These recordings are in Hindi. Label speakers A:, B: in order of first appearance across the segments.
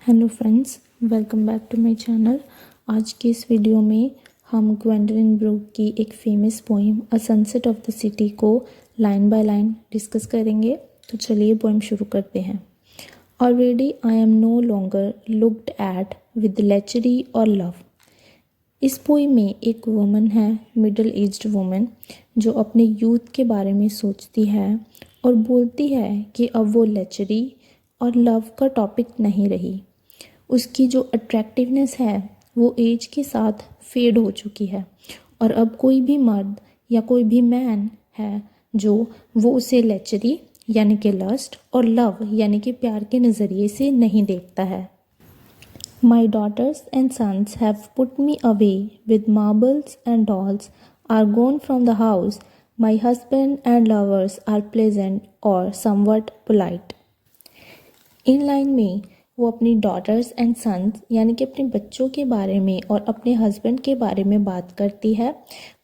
A: Hello friends, welcome back to my channel. आज की इस वीडियो में हम ग्वेंडोलिन ब्रूक की एक famous poem a sunset of the city को लाइन बाय लाइन डिस्कस करेंगे। तो चलिए पोइम शुरू करते हैं। Already I am no longer looked at with lechery और लव। इस पोइम में एक वुमन है, मिडिल एज्ड वुमन, जो अपने यूथ के बारे में सोचती है और बोलती है कि अब वो लेचरी और लव का टॉपिक नहीं रही। उसकी जो अट्रैक्टिवनेस है वो एज के साथ फेड हो चुकी है और अब कोई भी मर्द या कोई भी मैन है जो वो उसे लेचरी यानी कि लस्ट और लव यानी कि प्यार के नज़रिए से नहीं देखता है। My daughters and sons have put me away with marbles and dolls, are gone from the house. My husband and lovers are pleasant or somewhat polite. In line में वो अपनी डॉटर्स एंड सन्स यानी कि अपने बच्चों के बारे में और अपने हस्बैंड के बारे में बात करती है।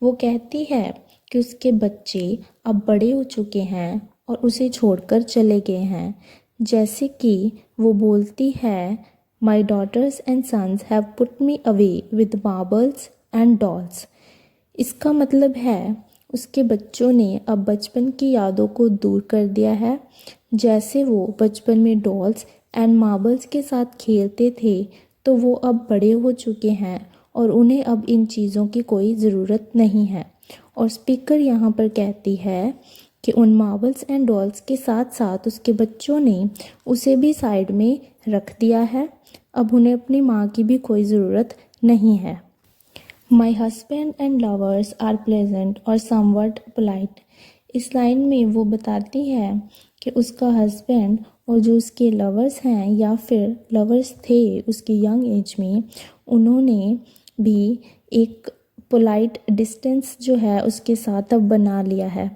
A: वो कहती है कि उसके बच्चे अब बड़े हो चुके हैं और उसे छोड़कर चले गए हैं। जैसे कि वो बोलती है, my daughters and sons have put me away with marbles and dolls. इसका मतलब है उसके बच्चों ने अब बचपन की यादों को दूर कर दिया है। जैसे वो बचपन में डॉल्स एंड मार्बल्स के साथ खेलते थे, तो वो अब बड़े हो चुके हैं और उन्हें अब इन चीज़ों की कोई ज़रूरत नहीं है। और स्पीकर यहाँ पर कहती है कि उन मार्बल्स एंड डॉल्स के साथ साथ उसके बच्चों ने उसे भी साइड में रख दिया है। अब उन्हें अपनी माँ की भी कोई ज़रूरत नहीं है। My husband and lovers are pleasant और समवट पोलाइट। इस लाइन में वो बताती है कि उसका हस्बैंड और जो उसके लवर्स हैं या फिर लवर्स थे उसकी यंग एज में, उन्होंने भी एक पोलाइट डिस्टेंस जो है उसके साथ अब बना लिया है।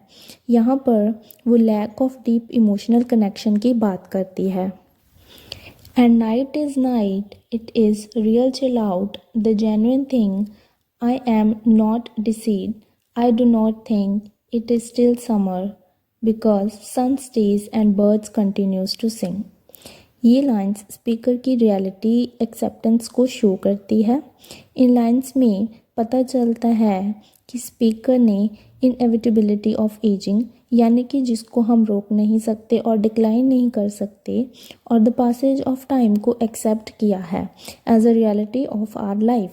A: यहाँ पर वो lack of deep emotional connection की बात करती है। And night is night, it is real chill out, the genuine thing. I am not deceived. I do not think it is still summer because sun stays and birds continues to sing. ये लाइंस स्पीकर की रियलिटी एक्सेप्टेंस को शो करती है। इन लाइंस में पता चलता है कि स्पीकर ने इनएविटेबिलिटी ऑफ एजिंग यानी कि जिसको हम रोक नहीं सकते और डिक्लाइन नहीं कर सकते और द पासेज ऑफ टाइम को एक्सेप्ट किया है as a reality of our life.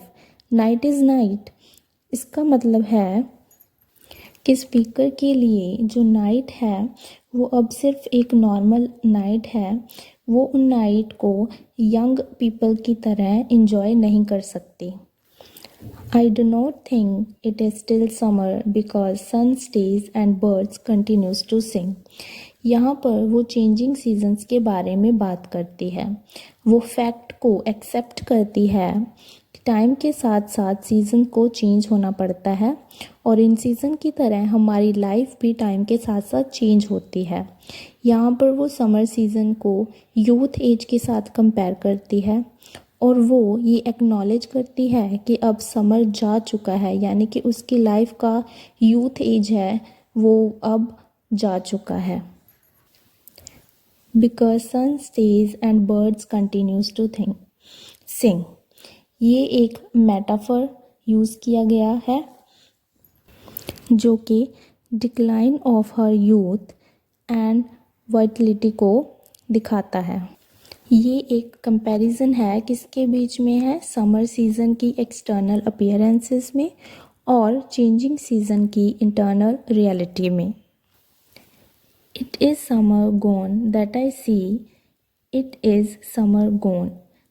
A: Night is night, इसका मतलब है कि स्पीकर के लिए जो नाइट है वो अब सिर्फ एक नॉर्मल नाइट है। वो उन नाइट को यंग पीपल की तरह इंजॉय नहीं कर सकती। I do not think it is still summer because sun stays and birds continues to sing. यहाँ पर वो चेंजिंग सीजन्स के बारे में बात करती है। वो फैक्ट को एक्सेप्ट करती है कि टाइम के साथ साथ सीज़न को चेंज होना पड़ता है और इन सीज़न की तरह हमारी लाइफ भी टाइम के साथ साथ चेंज होती है। यहाँ पर वो समर सीज़न को यूथ एज के साथ कंपेयर करती है और वो ये एक्नॉलेज करती है कि अब समर जा चुका है, यानी कि उसकी लाइफ का यूथ एज है वो अब जा चुका है। Because sun stays and birds continues to sing. ये एक मेटाफर यूज़ किया गया है जो कि decline of her youth and vitality को दिखाता है। ये एक कंपैरिजन है किसके बीच में है, समर सीज़न की एक्सटर्नल अपीयरेंसेस में और चेंजिंग सीज़न की इंटरनल रियलिटी में। It is summer gone that I see, it is summer gone,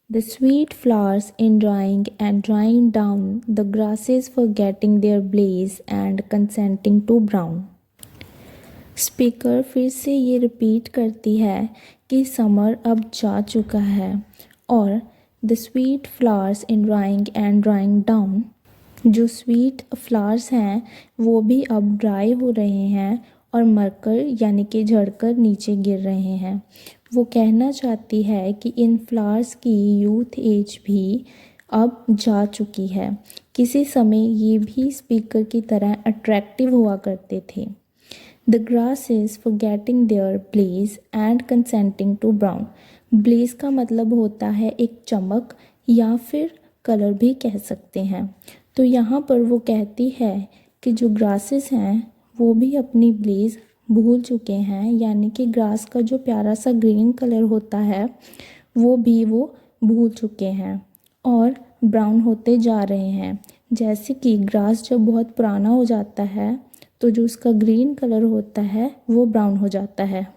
A: the sweet flowers in drying and drying down, the grasses forgetting their blaze and consenting to brown. Speaker फिर से ये रिपीट करती है कि समर अब जा चुका है और the sweet flowers in drying and drying down, जो स्वीट फ्लावर्स हैं वो भी अब ड्राई हो रहे हैं और मरकर यानी कि झड़कर नीचे गिर रहे हैं। वो कहना चाहती है कि इन फ्लावर्स की यूथ एज भी अब जा चुकी है। किसी समय ये भी स्पीकर की तरह अट्रैक्टिव हुआ करते थे। The grasses forgetting their blaze and consenting to brown, blaze का मतलब होता है एक चमक या फिर कलर भी कह सकते हैं। तो यहाँ पर वो कहती है कि जो ग्रासेस हैं वो भी अपनी ब्लेज भूल चुके हैं, यानी कि ग्रास का जो प्यारा सा ग्रीन कलर होता है वो भी वो भूल चुके हैं और ब्राउन होते जा रहे हैं। जैसे कि ग्रास जब बहुत पुराना हो जाता है तो जो उसका ग्रीन कलर होता है वो ब्राउन हो जाता है।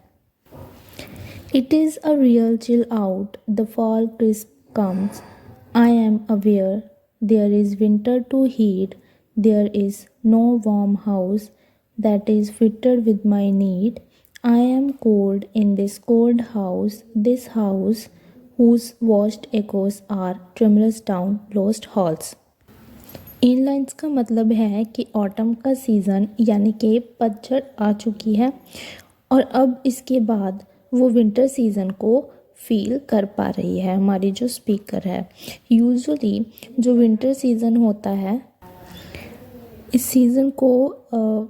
A: It is a real chill out. The fall crisp comes. I am aware there is winter to heat. There is no warm house that is fitted with my need. I am cold in this cold house, this house whose washed echoes are tremulous down lost halls. In lines का मतलब है कि ऑटम का सीज़न यानी कि पतझड़ आ चुकी है और अब इसके बाद वो विंटर सीज़न को फील कर पा रही है। हमारी जो स्पीकर है, यूजुअली जो विंटर सीज़न होता है इस सीज़न को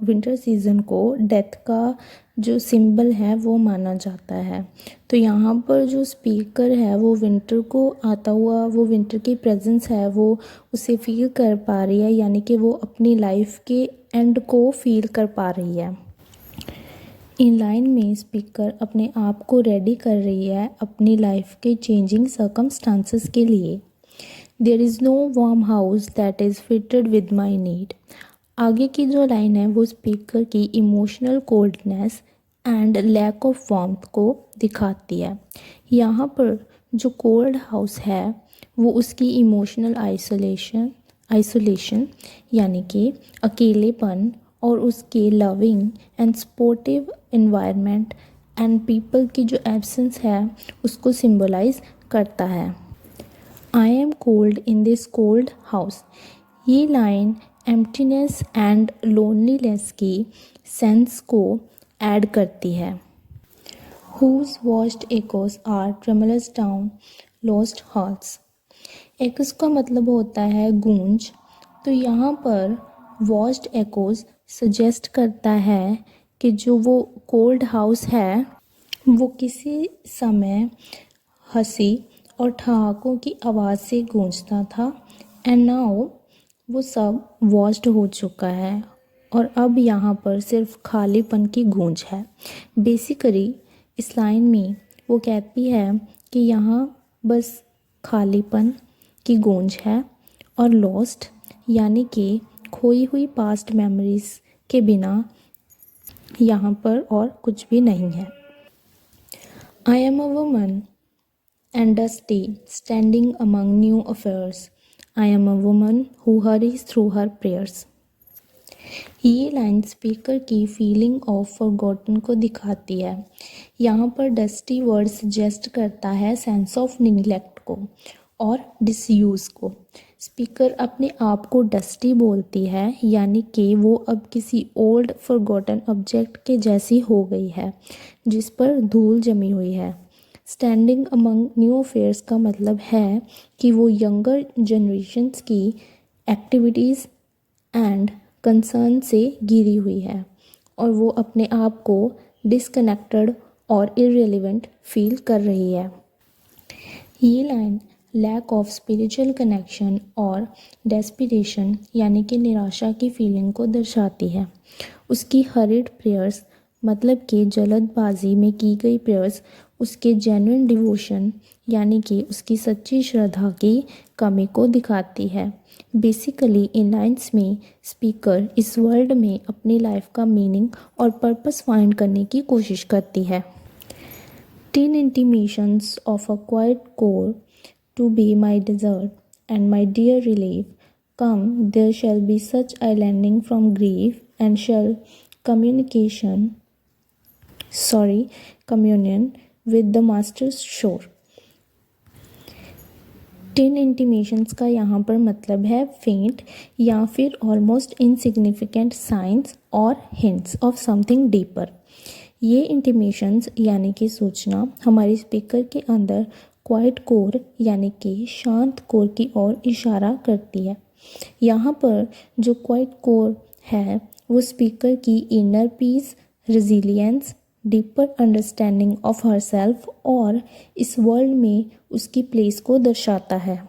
A: विंटर सीज़न को डेथ का जो सिंबल है वो माना जाता है। तो यहाँ पर जो स्पीकर है वो विंटर को आता हुआ, वो विंटर की प्रेजेंस है वो उसे फील कर पा रही है, यानी कि वो अपनी लाइफ के एंड को फील कर पा रही है। इन लाइन में स्पीकर अपने आप को रेडी कर रही है अपनी लाइफ के चेंजिंग सर्कमस्टांसेस के लिए। There is no warm house that is fitted with my need. आगे की जो लाइन है वो स्पीकर की emotional coldness and lack of warmth को दिखाती है। यहाँ पर जो कोल्ड हाउस है वो उसकी इमोशनल आइसोलेशन यानी कि अकेलेपन और उसके loving and supportive environment and people की जो एब्सेंस है उसको सिंबलाइज करता है। I am cold in this cold house, ये लाइन एम्प्टीनेस एंड लोनलीनेस की सेंस को ऐड करती है। Whose washed echoes are tremulous down lost hearts. Echoes का मतलब होता है गूंज। तो यहाँ पर वॉश्ड एकोस सजेस्ट करता है कि जो वो कोल्ड हाउस है वो किसी समय हंसी और ठहाकों की आवाज़ से गूंजता था एंड नाउ वो सब वॉश्ड हो चुका है और अब यहाँ पर सिर्फ खालीपन की गूंज है। बेसिकली इस लाइन में वो कहती है कि यहाँ बस खालीपन की गूंज है और लॉस्ट यानी कि खोई हुई पास्ट मेमोरीज के बिना यहाँ पर और कुछ भी नहीं है। I am a woman and dusty, standing among new affairs. I am a woman who hurries through her prayers. ये लाइन स्पीकर की फीलिंग ऑफ फॉरगॉटन को दिखाती है। यहाँ पर डस्टी वर्ड सजेस्ट करता है सेंस ऑफ निगलेक्ट को और डिसयूज़ को। स्पीकर अपने आप को डस्टी बोलती है, यानी कि वो अब किसी ओल्ड फॉरगॉटन ऑब्जेक्ट के जैसी हो गई है जिस पर धूल जमी हुई है। स्टैंडिंग अमंग न्यू अफेयर्स का मतलब है कि वो यंगर जनरेशन्स की एक्टिविटीज़ एंड कंसर्न से घिरी हुई है और वो अपने आप को डिसकनेक्टेड और इररिलेवेंट फील कर रही है। ये line lack of spiritual connection और डेस्पिरेशन यानी कि निराशा की फीलिंग को दर्शाती है। उसकी हरिड प्रेयर्स मतलब कि जल्दबाजी में की गई प्रेयर्स उसके जेन्युइन डिवोशन यानी कि उसकी सच्ची श्रद्धा की कमी को दिखाती है। बेसिकली इन लाइन्स में स्पीकर इस वर्ल्ड में अपनी लाइफ का मीनिंग और पर्पस फाइंड करने की कोशिश करती है। Thin intimations of a quiet core to be my desert and my dear relief come there shall be such I landing from grief and shall communion with the master's shore. Thin intimations का यहाँ पर मतलब है फेंट या फिर ऑलमोस्ट इनसिग्निफिकेंट साइंस और हिंट्स ऑफ समथिंग डीपर। ये इंटीमेशंस यानी कि सूचना हमारी स्पीकर के अंदर क्वाइट कोर यानी कि शांत कोर की ओर इशारा करती है। यहाँ पर जो क्वाइट कोर है वो स्पीकर की inner peace, resilience, deeper understanding of herself और इस वर्ल्ड में उसकी प्लेस को दर्शाता है।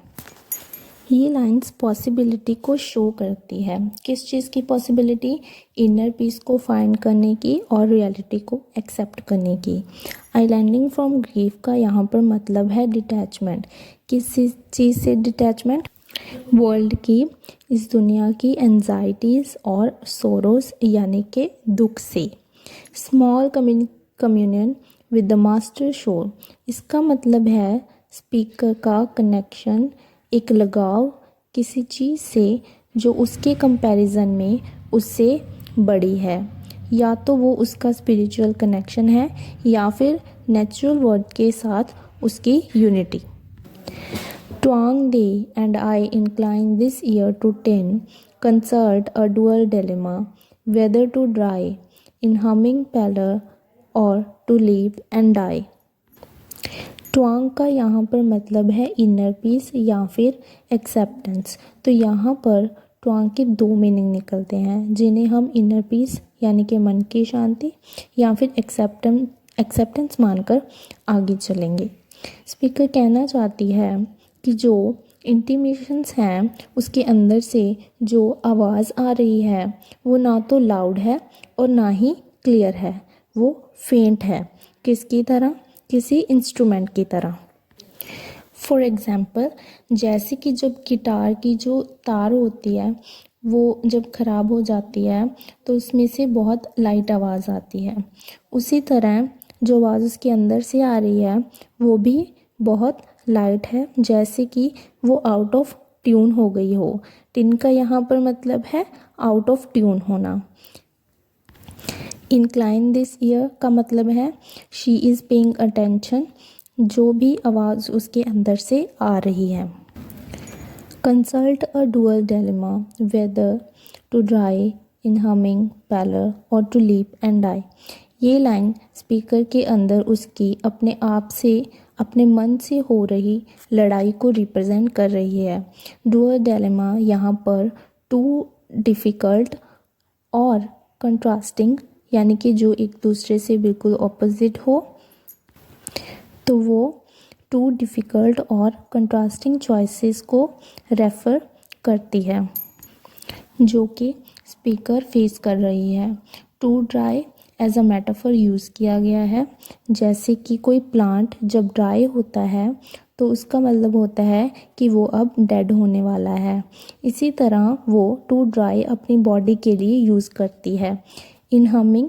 A: ये लाइंस पॉसिबिलिटी को शो करती है। किस चीज़ की पॉसिबिलिटी? इनर पीस को फाइंड करने की और रियलिटी को एक्सेप्ट करने की। आइलैंडिंग फ्रॉम ग्रीफ का यहाँ पर मतलब है डिटैचमेंट। किस चीज़ से डिटैचमेंट? वर्ल्ड की, इस दुनिया की एंजाइटीज़ और सोरोस यानी कि दुख से। Small communion with the master शोर, इसका मतलब है स्पीकर का कनेक्शन, एक लगाव किसी चीज़ से जो उसके कंपैरिजन में उससे बड़ी है। या तो वो उसका स्पिरिचुअल कनेक्शन है या फिर नेचुरल वर्ल्ड के साथ उसकी unity. Tuang Day and I incline this year to 10 consult a dual dilemma, whether to die in humming pallor or to live and die. ट्वांग का यहाँ पर मतलब है इनर पीस या फिर एक्सेप्टेंस। तो यहाँ पर ट्वांग के दो मीनिंग निकलते हैं, जिन्हें हम इनर पीस यानी कि मन की शांति या फिर एक्सेप्टेंस मानकर आगे चलेंगे। स्पीकर कहना चाहती है कि जो इंटीमेशंस हैं उसके अंदर से जो आवाज़ आ रही है वो ना तो लाउड है और ना ही क्लियर है, वो फेंट है। किसकी तरह? किसी इंस्ट्रूमेंट की तरह। फॉर एग्ज़ाम्पल, जैसे कि जब गिटार की जो तार होती है वो जब ख़राब हो जाती है तो उसमें से बहुत लाइट आवाज़ आती है। उसी तरह जो आवाज़ उसके अंदर से आ रही है वो भी बहुत लाइट है, जैसे कि वो आउट ऑफ ट्यून हो गई हो। टिन का यहाँ पर मतलब है आउट ऑफ ट्यून होना। इंक्लाइन दिस ईयर का मतलब है शी इज़ पेइंग अटेंशन, जो भी आवाज़ उसके अंदर से आ रही है। Consult a dual dilemma, whether to dry in humming pallor और टू लीप एंड डाई। ये लाइन स्पीकर के अंदर उसकी अपने आप से, अपने मन से हो रही लड़ाई को रिप्रेजेंट कर रही है। डुअल डिलेमा यहाँ पर टू डिफ़िकल्ट और कंट्रास्टिंग, यानी कि जो एक दूसरे से बिल्कुल ऑपोजिट हो, तो वो टू डिफ़िकल्ट और कंट्रास्टिंग चॉइसेस को रेफ़र करती है जो कि स्पीकर फेस कर रही है। To dry as a metaphor use किया गया है, जैसे कि कोई प्लांट जब ड्राई होता है तो उसका मतलब होता है कि वो अब डेड होने वाला है। इसी तरह वो टू ड्राई अपनी बॉडी के लिए यूज़ करती है। इन हमिंग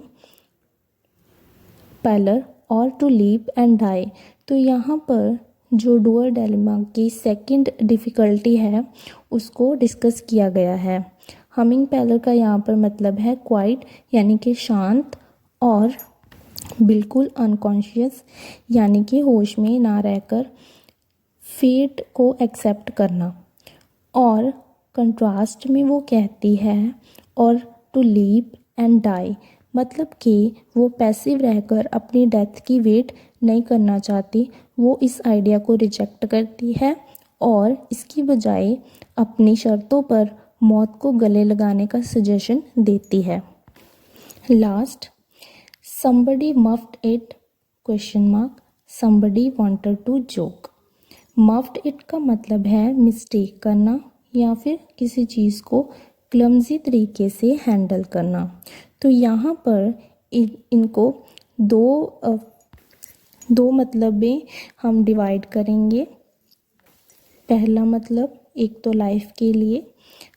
A: पैलर और टू लीप एंड डाई, तो यहाँ पर जो डुअल डिलेमा की सेकंड डिफ़िकल्टी है उसको डिस्कस किया गया है। हमिंग पैलर का यहाँ पर मतलब है क्वाइट, यानी कि शांत और बिल्कुल अनकॉन्शियस, यानी कि होश में ना रहकर फेट को एक्सेप्ट करना। और कंट्रास्ट में वो कहती है और टू लीप एंड डाई, मतलब कि वो पैसिव रहकर अपनी डेथ की वेट नहीं करना चाहती, वो इस आइडिया को रिजेक्ट करती है और इसकी बजाय अपनी शर्तों पर मौत को गले लगाने का सजेशन देती है। Last, somebody muffed it question mark, somebody wanted to joke। muffed it का मतलब है मिस्टेक करना या फिर किसी चीज़ को क्लमजी तरीके से हैंडल करना। तो यहाँ पर इनको दो मतलब में हम डिवाइड करेंगे। पहला मतलब, एक तो लाइफ के लिए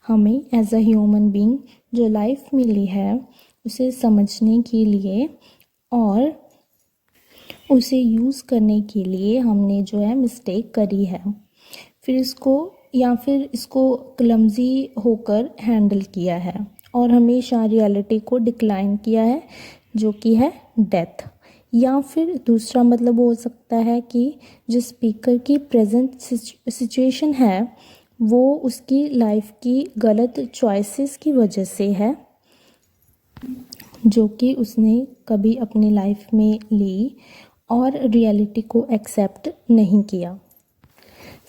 A: हमें एज अ ह्यूमन बीइंग जो लाइफ मिली है उसे समझने के लिए और उसे यूज़ करने के लिए हमने जो है मिस्टेक करी है, फिर इसको क्लमजी होकर हैंडल किया है और हमेशा रियलिटी को डिक्लाइन किया है जो कि है डेथ। या फिर दूसरा मतलब हो सकता है कि जो स्पीकर की प्रेजेंट सिचुएशन है वो उसकी लाइफ की गलत चॉइसेस की वजह से है जो कि उसने कभी अपनी लाइफ में ली और रियलिटी को एक्सेप्ट नहीं किया।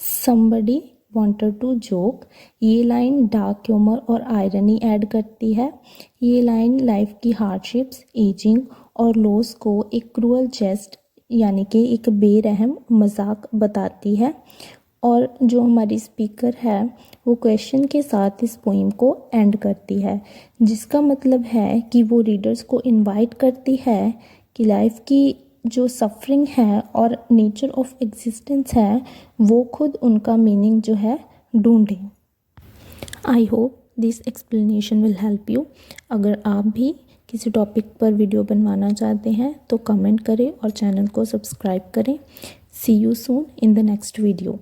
A: Somebody wanted to joke. ये लाइन डार्क ह्यूमर और आयरनी ऐड करती है। ये लाइन लाइफ की हार्डशिप्स, एजिंग और लॉस को एक क्रूअल जेस्ट यानी कि एक बेरहम मजाक बताती है। और जो हमारी स्पीकर है वो क्वेश्चन के साथ इस पोइम को एंड करती है, जिसका मतलब है कि वो रीडर्स को इनवाइट करती है कि लाइफ की जो सफरिंग है और नेचर ऑफ एग्जिस्टेंस है वो खुद उनका मीनिंग जो है ढूंढें। I hope this explanation will help you. अगर आप भी किसी टॉपिक पर वीडियो बनवाना चाहते हैं तो कमेंट करें और चैनल को सब्सक्राइब करें। See you soon in the next video.